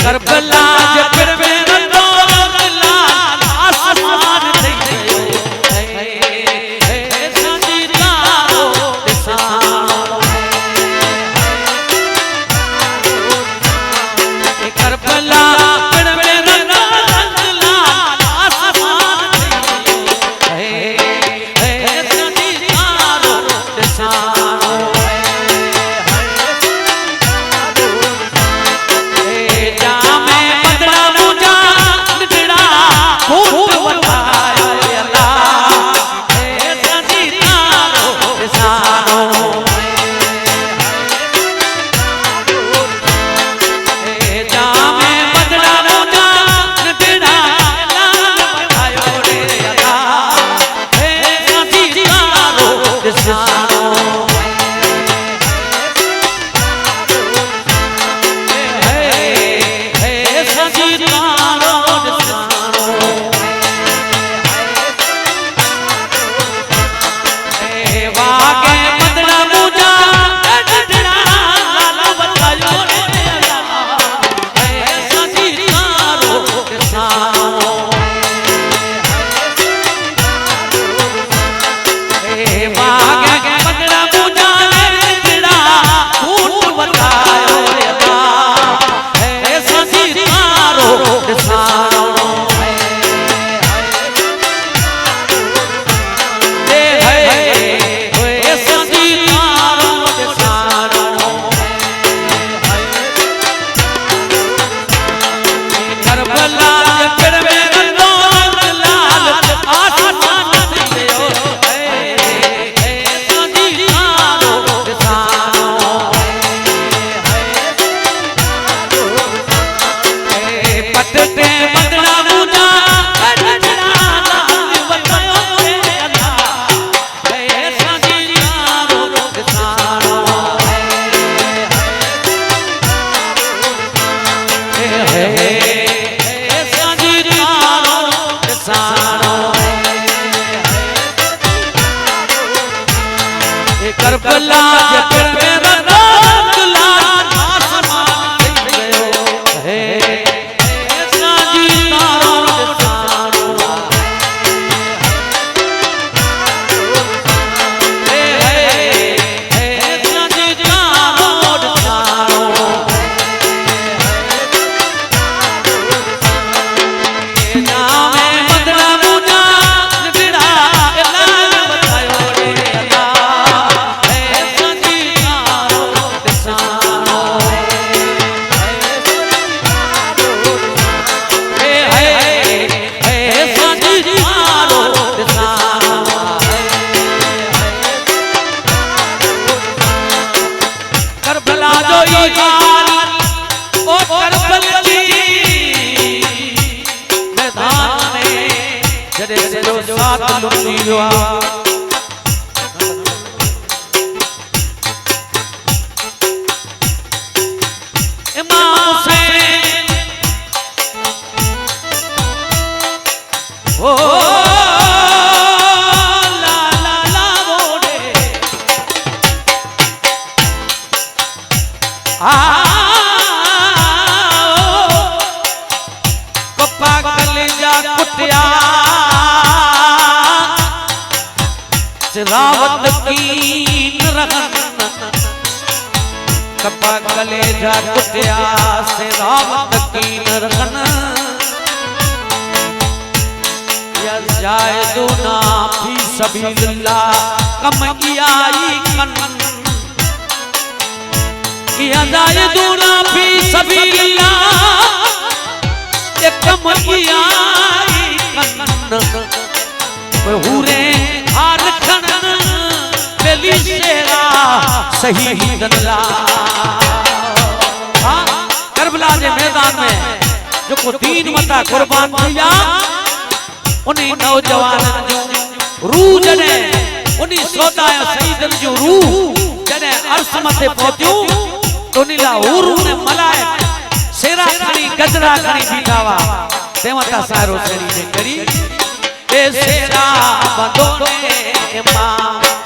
Karbala जकर में रंगो लाल आसमान થઈ ગયો હે સાજી તારો દિશાનો એ કરબલા જकर में रंगो लाल आसमान થઈ ગયો હે સાજી તારો દિશાનો करबला जकर में रंगो लाल आसमान થઈ ગયો હે સાજી તારો દિશાનો હે સાજી તારો દિશાનો એ નામે બદલા મુજા વિડા લાલ બતાયો રે रावत की रखन कपा कलेजा कुटिया से रावत की रखन या जायदुना फी सबीलिल्लाह कमयाई कन या जायदुना फी सबीलिल्लाह ये कमयाई कन बहुरे हार खनन बेली शेरा सही गनला हाँ करबला के मैदान में जो को दीन मता कुर्बान थिया उन्हीं नौजवान जो रूह जने उन्हीं सोदाया शहीदन जो रूह जने अर्श मथे पहुंचू तोनीला उरू ने मलाए शेरा खणी गजरा खणी बीठावा ते मता सारो शेरी ने करी ए शेरा बंदो ने मां